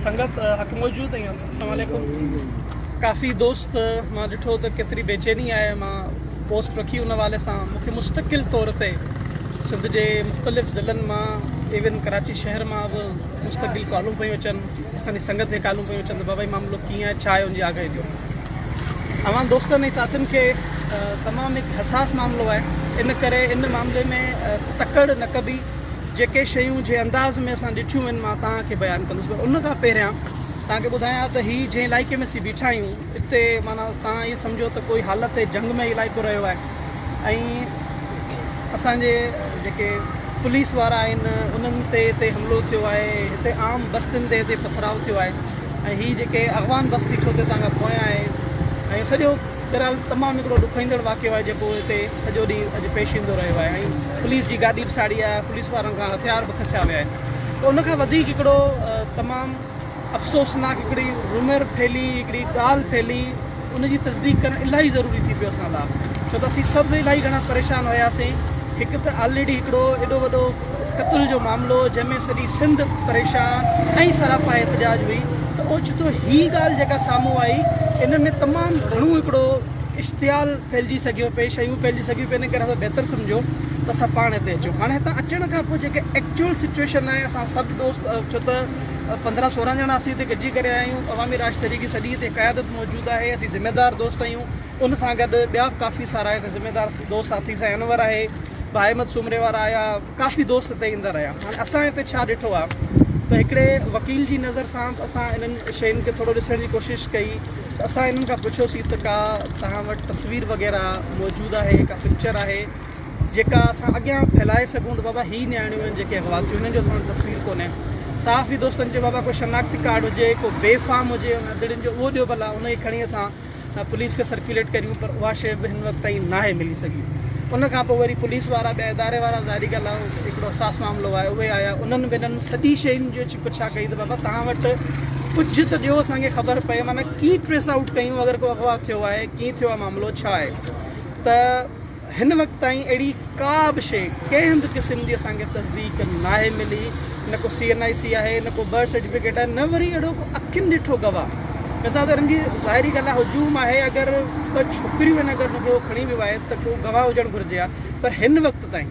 संगत हक़ मौजूद आहियूं। अस्सलाम वालेकुम। काफ़ी दोस्त मां ॾिठो त केतिरी बेचैनी आहे। मां पोस्ट रखी उन हवाले सां मूंखे मुस्तक़िल तौर ते सिंध जे मुख़्तलिफ़ ज़िलनि मां इवन कराची शहर मां बि मुस्तक़िल कॉलूं पियूं अचनि, असांजी संगत खे कॉलूं पियूं अचनि त बाबा मामिलो कीअं आहे, छा आहे, उनजी आगाही ॾियो। अवां दोस्तनि ऐं साथियुनि खे तमामु हिकु हसास मामिलो आहे। इन करे इन मामले में तकड़ न कबी जेके शयूं जे अंदाज़ में असां ॾिठियूं आहिनि मां तव्हांखे बयानु कंदुसि। पर उन खां पहिरियां तव्हांखे ॿुधायां त हीअ जंहिं इलाइक़े में असीं बीठा आहियूं हिते माना तव्हां इहो सम्झो त कोई हालति जंग में इलाइक़ो रहियो आहे ऐं असांजे जेके पुलिस वारा आहिनि उन्हनि ते हिते हमिलो थियो आहे। हिते आम बस्तियुनि ते हिते पथराव थियो आहे ऐं हीअ जेके अॻवान बस्ती छो त तव्हां खां पोयां आहे ऐं सॼो बहरहाल तमामु हिकिड़ो ॾुखाईंदड़ वाक़ियो आहे जेको हिते सॼो ॾींहुं अॼु पेश ईंदो रहियो आहे ऐं पुलिस जी गाॾी बि साड़ी आहे, पुलिस वारनि खां हथियार बि खसिया विया आहिनि। त उनखां वधीक हिकिड़ो तमामु अफ़सोसनाक हिकिड़ी रूमर फैली, हिकिड़ी ॻाल्हि फैली, उनजी तस्दीक करणु इलाही ज़रूरी थी पियो असां लाइ। छो त असीं सभु इलाही घणा परेशान हुयासीं। हिकु त ऑलरेडी हिकिड़ो एॾो वॾो क़त्ल जो मामिलो जंहिंमें सॼी सिंध परेशान ऐं सरापा एहतजाज हुई, त ओचितो हीअ ॻाल्हि जेका साम्हूं आई इन में तमामु घणो हिकिड़ो इश्तियाल फैलिजी सघियो पे, शयूं फैलिजी सघियूं पे। इन करे असां बहितर सम्झो त असां पाण हिते अचूं। हाणे हितां अचण खां पोइ जेके एक्चुअल सिचुएशन आहे, असां सभु दोस्त छो त 15-16 ॼणा असीं हिते गॾिजी करे आया आहियूं। अवामी राजतरी जी सॼी हिते क़यादत मौजूदु आहे। असीं ज़िम्मेदार दोस्त आहियूं। उन सां गॾु ॿिया काफ़ी सारा हिते ज़िम्मेदार दोस्त साथी सां अनवर आहे, अहमद सुमरे वारा आया, काफ़ी दोस्त हिते ईंदा रहिया। हाणे असां हिते छा ॾिठो आहे त हिकिड़े वकील जी नज़र सां असां इन्हनि शयुनि खे थोरो ॾिसण जी कोशिशि कई। त असां इन्हनि खां पुछियोसीं त का तव्हां वटि तस्वीर वग़ैरह मौजूदु आहे, का पिक्चर आहे जेका असां अॻियां फैलाए सघूं त बाबा हीअ न्याणियूं आहिनि जेके अगवा थियूं, हिननि जो असां वटि तस्वीर कोन्हे। साफ़ ई दोस्तनि जो बाबा कोई शनाख्ती कार्ड हुजे, को बेफ़ाम हुजे उन अदड़ियुनि जो, उहो ॾियो भला, उनखे खणी असां पुलिस खे सर्कुलेट करियूं। पर उहा शइ बि हिन वक़्त ताईं नाहे मिली सघी। उन खां पोइ वरी पुलिस वारा ॿिया इदारे वारा, ज़ाहिरी ॻाल्हि आहे हिकिड़ो असास मामिलो आहे, उहे आया, उन्हनि ॿिन्हिनि सॼी शयुनि जो पुछा कई त बाबा तव्हां वटि कुझु त ॾियो असांखे ख़बर पए, माना कीअं ट्रेस आउट कयूं अगरि को अगवा थियो आहे, कीअं थियो आहे मामिलो, छा आहे। त हिन वक़्त ताईं अहिड़ी का बि शइ कंहिं बि क़िस्म जी असांखे तस्दीक नाहे मिली। न को CNIC आहे, न को बर्थ सर्टिफिकेट आहे, न वरी अहिड़ो को अखियुनि ॾिठो गवाह। मिसाल त हिनजी ज़ाहिरी ॻाल्हि आहे हुजूम आहे, अगरि ॿ छोकिरियूं आहिनि अगरि मूंखे उहो खणी वियो आहे त को गवाह हुजणु घुरिजे हा। पर हिन वक़्त ताईं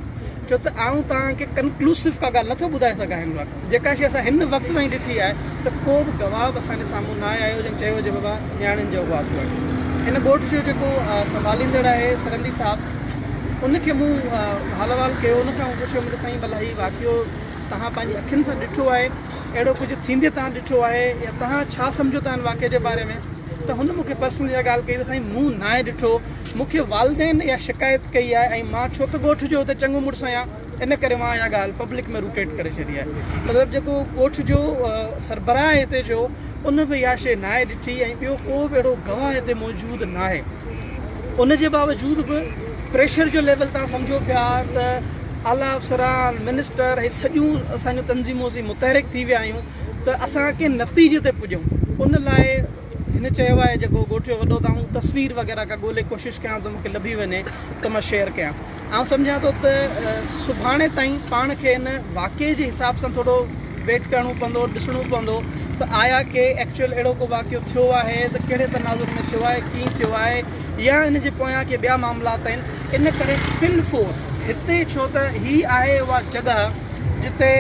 छो त आऊं तव्हांखे कंक्लूसिव का ॻाल्हि नथो ॿुधाए सघां। हिन वक़्तु जेका शइ असां हिन वक़्त ताईं ॾिठी आहे त को बि गवाह बि असांजे साम्हूं न आयो जंहिं चयो हुजे बाबा न्याणियुनि जो अगवा थियो आहे। हिन ॻोठ जो जेको संभालींदड़ आहे सरंदी साहिबु, उनखे मूं हाल अहिवाल कयो। उनखां पुछियो मुंहिंजे साईं भला हीउ वाक़ियो तव्हां पंहिंजी अखियुनि सां ॾिठो आहे, अहिड़ो कुझु थींदे तव्हां ॾिठो आहे, या तव्हां छा सम्झो था हिन वाक़िए जे बारे में। त हुन मूंखे पर्सनल इहा ॻाल्हि कई त साईं मूं नाहे ॾिठो, मूंखे वालदेन इहा शिकायत कई आहे ऐं मां छो त ॻोठ जो हुते चङो मुड़ुसु आहियां, इन करे मां इहा ॻाल्हि पब्लिक में रूटेट करे छॾी आहे। मतिलबु जेको ॻोठ जो सरबराह हिते जो, उन बि इहा शइ नाहे ॾिठी ऐं ॿियो को बि अहिड़ो गवाह हिते मौजूदु न आहे। उन जे बावजूद बि प्रेशर जो लेवल तव्हां सम्झो पिया त आला अफ़सरान, मिनिस्टर, हे सॼियूं असांजूं तंज़ीमूं असीं मुतहरिक थी विया आहियूं त असांखे नतीजे ते पुॼूं। उन लाइ हिन चयो आहे जेको ॻोठ जो वॾो तव्हां तस्वीर वग़ैरह का ॻोल्हे कोशिशि कयां त मूंखे लभी वञे त मां शेयर कयां। ऐं सम्झां थो त सुभाणे ताईं पाण खे हिन वाक़िए जे हिसाब सां थोरो वेट करिणो पवंदो, ॾिसणो पवंदो त आया के एक्चुअल अहिड़ो को वाक़ियो थियो आहे त कहिड़े तनाज़ुर में थियो आहे, कीअं थियो आहे, या इन जे पोयां के ॿिया मामलात आहिनि। इन करे फिलफोर हिते छो त हीअ आहे उहा जॻह जिते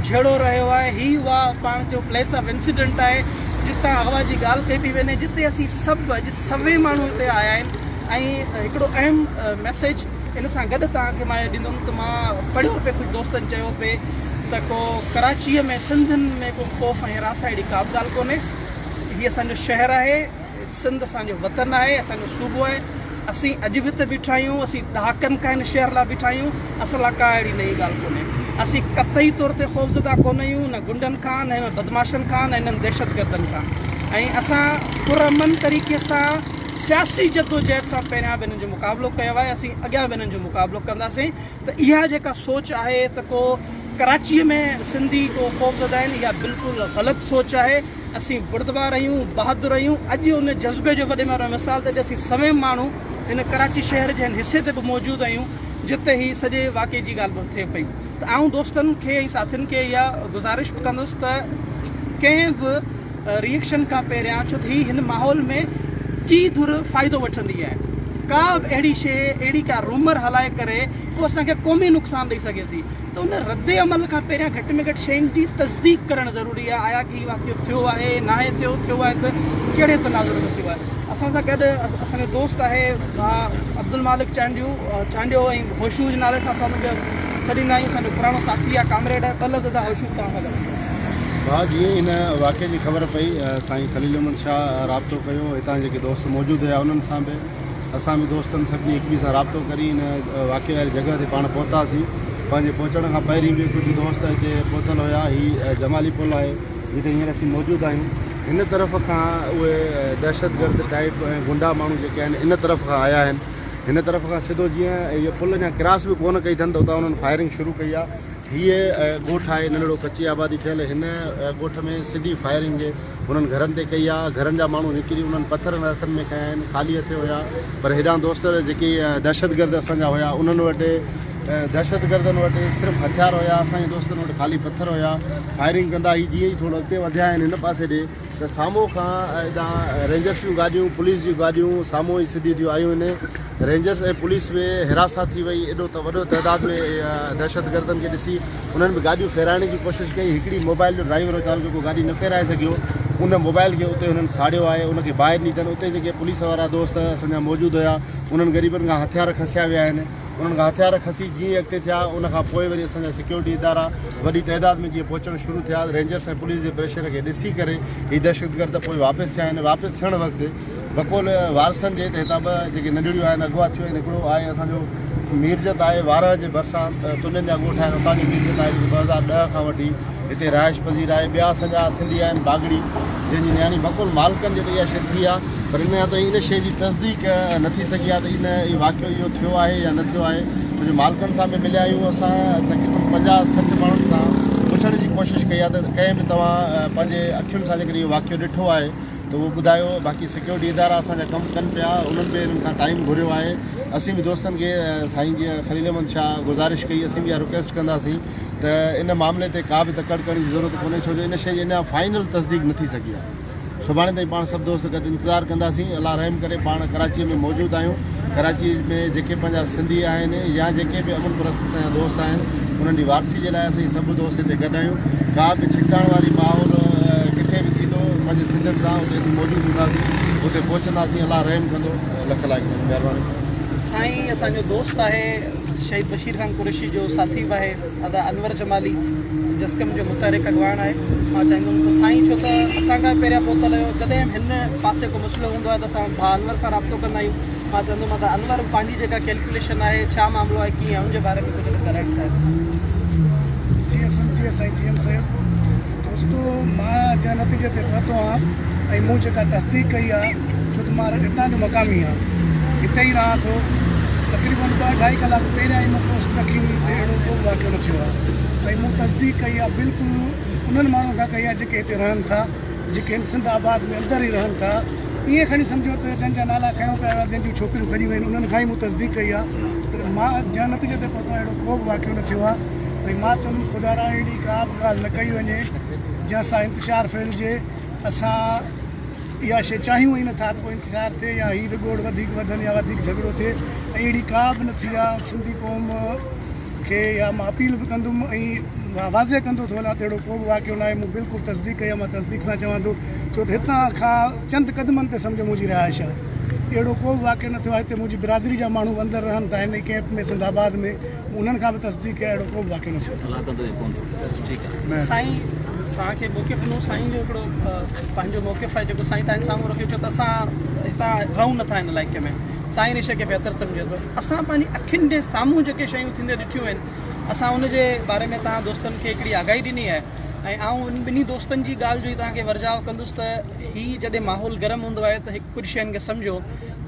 झेड़ो रहियो आहे, हीअ उहा पाण जो प्लेस ऑफ इंसिडेंट आहे जितां अगवा जी ॻाल्हि कई पई वञे, जिते असीं सभु अॼु सभई माण्हू हिते आया आहिनि। ऐं हिकिड़ो अहम मैसेज इन सां गॾु तव्हांखे मां ॾींदुमि त मां पढ़ियो पिए, कुझु दोस्तनि चयो पिए त को कराचीअ में सिंधियुनि में को ख़ौफ़ ऐं हिरास अहिड़ी का बि ॻाल्हि कोन्हे। हीअ असांजो शहरु आहे, सिंध असांजो वतन आहे, असांजो सूबो आहे। असीं अॼु बि त बीठा आहियूं, असीं ॾहाकनि खां हिन शहर लाइ बीठा आहियूं। असां लाइ का अहिड़ी नई ॻाल्हि कोन्हे। असीं कतई तौर ते ख़ौफ़ज़दा कोन आहियूं, न गुंडनि खां, न हिननि बदमाशनि खां, न हिननि दहशतगर्दनि खां। ऐं असां पुरअमन तरीक़े सां सियासी जदोजहद सां पहिरियां बि हिननि जो मुक़ाबिलो कयो आहे, असीं अॻियां बि हिननि जो मुक़ाबिलो कंदासीं। त इहा जेका सोच आहे त को कराचीअ में सिंधी को ख़ौफ़ज़दा आहिनि, इहा बिल्कुलु ग़लति सोच आहे। असीं बुर्दबार आहियूं, बहादुर आहियूं। अॼु उन जज़्बे जो वॾे में वॾो मिसाल ते असीं सभई माण्हू हिन कराची शहर जे हिन हिसे ते बि मौजूदु आहियूं जिते ही सॼे वाक़े जी ॻाल्हि थिए पई। त आऊं दोस्तनि खे ऐं साथियुनि खे इहा गुज़ारिश बि कंदुसि त कंहिं बि रिएक्शन का पहिरियां, छो त ही हिन माहौल में ची धुर फ़ाइदो वठंदी आहे। का बि अहिड़ी शइ, अहिड़ी का रूमर हलाए करे उहो असांखे क़ौमी नुक़सानु ॾेई सघे थी। त उन रद्द अमल खां पहिरियां घटि में घटि शयुनि जी तस्दीक करणु ज़रूरी आहे। आया की वाक़ियो थियो आहे, न आहे थियो आहे त कहिड़े तनाज़ुर में थियो आहे। असां सां गॾु असांजो दोस्त आहे अब्दुल मालिक चांडियो ऐं होशू जे नाले सां असां हुनखे सॾींदा आहियूं। असांजो पुराणो साथी आहे, कामरेड आहे। कल्ह दादा होशू तव्हां सां गॾु। हा, जीअं इन वाक़े जी ख़बर पई, साईं खलील अहमद शाह राब्तो कयो, हितां जेके दोस्त मौजूदु हुया उन्हनि सां बि असां बि दोस्तनि सभिनी हिक ॿिए सां राब्तो करी इन वाक़े वारी जॻह ते पाण पहुतासीं। पंहिंजे पहुचण खां पहिरीं बि कुझु दोस्त हिते पहुतल हुया। हीअ जमाली पुल आहे जिते हींअर असीं मौजूदु आहियूं। हिन तरफ़ खां उहे दहशतगर्द टाइप ऐं गुंडा माण्हू जेके आहिनि इन तरफ़ खां आया आहिनि। हिन तरफ़ खां सिधो जीअं इहो पुल अञा क्रॉस बि कोन कई अथनि त उतां उन्हनि फायरिंग शुरू कई आहे। हीअ ॻोठ आहे, नंढड़ो कची आबादी ठहियल। हिन ॻोठ में सिधी फायरिंग उन्हनि घरनि ते कई आहे। घरनि जा माण्हू निकिरी उन्हनि पथर हथनि में खया आहिनि, ख़ाली हथे हुया। पर हेॾां दोस्त जेके दहशतगर्द असांजा हुया उन्हनि वटि दहशतगर्दनि वटि सिर्फ़ु हथियार हुया, असांजे दोस्तनि वटि ख़ाली पथर हुया। फायरिंग कंदा ही जीअं ई थोरो अॻिते वधिया आहिनि हिन पासे ॾे त साम्हूं खां हेॾां रेंजर्स जूं गाॾियूं, पुलिस जूं गाॾियूं साम्हूं ई सिधी थियूं आयूं आहिनि। रेंजर्स ऐं पुलिस में हिरासा थी वई। एॾो त वॾो तइदाद में दहशतगर्दनि खे ॾिसी उन्हनि बि गाॾियूं फेराइण जी कोशिशि कई। हिकिड़ी मोबाइल जो ड्राइवर वीचारो जेको गाॾी न फेराए सघियो, उन मोबाइल खे उते हुननि साड़ियो आहे, उनखे ॿाहिरि निकितनि। उते जेके पुलिस वारा दोस्त असांजा मौजूदु हुया उन्हनि ग़रीबनि खां हथियार खसिया विया आहिनि। उन्हनि खां हथियार खसी जीअं अॻिते थिया उनखां पोइ वरी असांजा सिक्योरिटी इदारा वॾी तइदाद में जीअं पहुचणु शुरू थिया। रेंजर्स ऐं पुलिस जे प्रेशर खे ॾिसी करे हीअ दहशतगर्द पोइ वापसि थिया आहिनि। वापसि थियण वक़्तु बकोल वारसनि जे हितां ॿ जेके नंढड़ियूं आहिनि अॻुवा थियूं आहिनि। हिकिड़ो आहे असांजो मीरजत आहे, वारह जे भरिसां तुननि जा ॻोठ आहिनि, उतां जी मीरजत आहे 2010 खां वठी हिते रहाइश पज़ीर आहे। ॿिया असांजा सिंधी आहिनि बागड़ी, जंहिंजी नियाणी बकुल मालिकनि जे इहा शइ थी आहे। पर इन ताईं इन शइ जी तस्दीक न थी सघी आहे त इहो वाक़ियो इहो थियो आहे या न थियो आहे। छोजो मालिकनि सां बि मिलिया आहियूं असां, तक़रीबन 50-60 माण्हुनि सां पुछण जी कोशिशि कई आहे त कंहिं बि तव्हां पंहिंजे अखियुनि सां जेकॾहिं इहो वाक़ियो ॾिठो आहे त उहो ॿुधायो। बाक़ी सिक्योरिटी इदारा असांजा कमु कनि पिया, उन्हनि बि हिननि खां टाइम घुरियो आहे। असीं बि दोस्तनि खे साईं जीअं खलील अहमद शाह गुज़ारिश कई, असीं बि इहा रिक्वेस्ट कंदासीं त इन मामले ते का बि तकड़ करण जी ज़रूरत कोन्हे, छोजो इन शइ जी अञा फाइनल तस्दीक न थी सघी आहे। सुभाणे ताईं पाण सभु दोस्त गॾु इंतज़ारु कंदासीं। अलाह रहम करे पाण कराची में मौजूदु आहियूं। कराची में जेके पंहिंजा सिंधी आहिनि या जेके बि अमन परस्त असांजा दोस्त आहिनि उन्हनि जी वारसी जे लाइ असीं सभु दोस्त हिते गॾु आहियूं। का बि छिकटाइण वारी माहौल किथे बि थींदो पंहिंजे सिंधियुनि सां उते असीं मौजूदु हूंदासीं, उते पहुचंदासीं। अलाह रहम कंदो। लख लाख महिरबानी। साईं असांजो दोस्त आहे शहीद बशीर खान कुरैशी जो साथी बि आहे, अदा अनवर जमाली जस्कम जो मुतहरिक अॻवान आहे। मां चाहींदुमि त साईं, छो त असांखां पहिरियां पहुतल हुयो, जॾहिं हिन पासे को मसइलो हूंदो आहे त असां भाउ अनवर सां राब्तो कंदा आहियूं। मां चवंदुमि त अनवर पंहिंजी जेका कैलकुलेशन आहे, छा मामिलो आहे, कीअं आहे, उनजे बारे में कुझु ॻाल्हाइण चाहियो। जीअं सम्झिए साईं, जीअं साईं दोस्तो मां जंहिं नतीजे ते पहुतो आहियां ऐं मूं जेका तस्दीक कई आहे, छो त मां हितां जो मक़ामी आहियां, हिते ई रहां थो। तक़रीबन 2-2.5 कलाक पहिरियां ई मूं पोस्ट रखी हुई त अहिड़ो को वाक़ियो न थियो आहे। ऐं मूं तस्दीक कई आहे बिल्कुलु उन्हनि माण्हुनि खां कई आहे जेके हिते रहनि था, जेके सिंध आबाद में अंदरि ई रहनि था। ईअं खणी सम्झो त जंहिंजा नाला खयों पिया हुआ, जंहिंजूं छोकिरियूं खणी वियूं आहिनि, उन्हनि खां ई मूं तस्दीक कई आहे त मां जंहिं नतीजे ते पहुतो अहिड़ो को बि वाक़ियो न थियो आहे। ऐं मां चवंदुमि ख़ुदा रा अहिड़ी का बि ॻाल्हि न कई वञे जंहिंसां इंतिशार फैलिजे। असां इहा शइ चाहियूं ई नथा त कोई इंतिशार थिए या हीअ विगोड़ वधीक वधनि या वधीक झगड़ो थिए। ऐं अहिड़ी का बि न थी आहे। सिंधी क़ौम खे या मां अपील बि कंदुमि ऐं वाज़े कंदो थो वञा त अहिड़ो को बि वाक़ियो न आहे। मूं बिल्कुलु तस्दीक कई आहे। मां तस्दीक सां चवां थो, छो त हितां खां चंद क़दमनि ते सम्झो मुंहिंजी रिहाइश आहे। अहिड़ो को बि वाक़ियो न थियो आहे। हिते मुंहिंजी बिरादरी जा माण्हू अंदरि रहनि था हिन कैंप में सिंधाबाद में, उन्हनि खां बि तस्दीक आहे अहिड़ो को बि वाक़ियो न थियो। साईं तव्हांखे मौक़िफ़ ॾिनो, साईं जो हिकिड़ो पंहिंजो मौक़िफ़ आहे जेको साईं तव्हांजे साम्हूं रखियो। छो त असां हितां रहूं नथा हिन इलाइक़े में, साईं इन शइ खे बहितर सम्झे थो। असां पंहिंजी अखियुनि जे साम्हूं जेके शयूं थींदे ॾिठियूं आहिनि, असां उनजे बारे में तव्हां दोस्तनि खे हिकिड़ी आगाही ॾिनी आहे। ऐं आउं इन ॿिन्ही दोस्तनि जी ॻाल्हि जो ई तव्हांखे वर्जाव कंदुसि त हीअ जॾहिं माहौल गरम हूंदो आहे त हिकु कुझु शयुनि खे सम्झो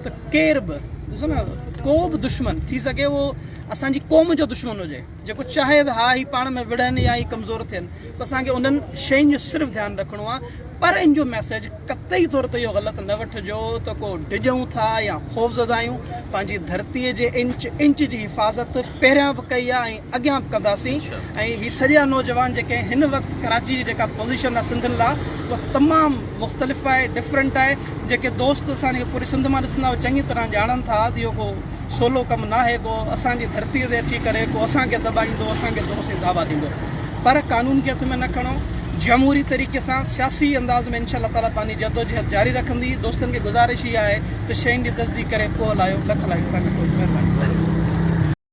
त केर बि ॾिसो न, को बि दुश्मन थी सघे उहो असांजी क़ौम जो दुश्मन हुजे, जेको चाहे त हा ही पाण में विढ़नि या ही कमज़ोर थियनि, त असांखे उन्हनि शयुनि जो सिर्फ़ु ध्यानु रखिणो आहे। पर इन जो मैसेज कतई तौर ते इहो ग़लति न वठिजो त को डिॼूं था या ख़ौफ़ज़दा आहियूं। पंहिंजी धरतीअ जे इंच जी हिफ़ाज़त पहिरियां बि कई आहे ऐं अॻियां बि कंदासीं। ऐं हीअ सॼा नौजवान जेके हिन वक़्तु कराची जी जेका पोज़ीशन आहे सिंधियुनि लाइ, उहा तमामु मुख़्तलिफ़ आहे, डिफरेंट आहे। जेके दोस्त असांजे पूरी सिंध मां ॾिसंदा उहे चङी तरह ॼाणनि था त इहो को सोलो कमु न आहे, को असांजी धरतीअ ते अची करे को असांखे दॿाईंदो, असांखे दोस्त दावा ॾींदो। पर कानून खे हथ में न खणो, जमहूरी तरीक़े सां सियासी अंदाज़ में इंशाअल्लाह ताला पंहिंजी जदोजहद जारी रखंदी। दोस्तनि खे गुज़ारिश ई आहे त शयुनि जी तस्दीक करे पोइ हलायो। लख लाइ महिरबानी।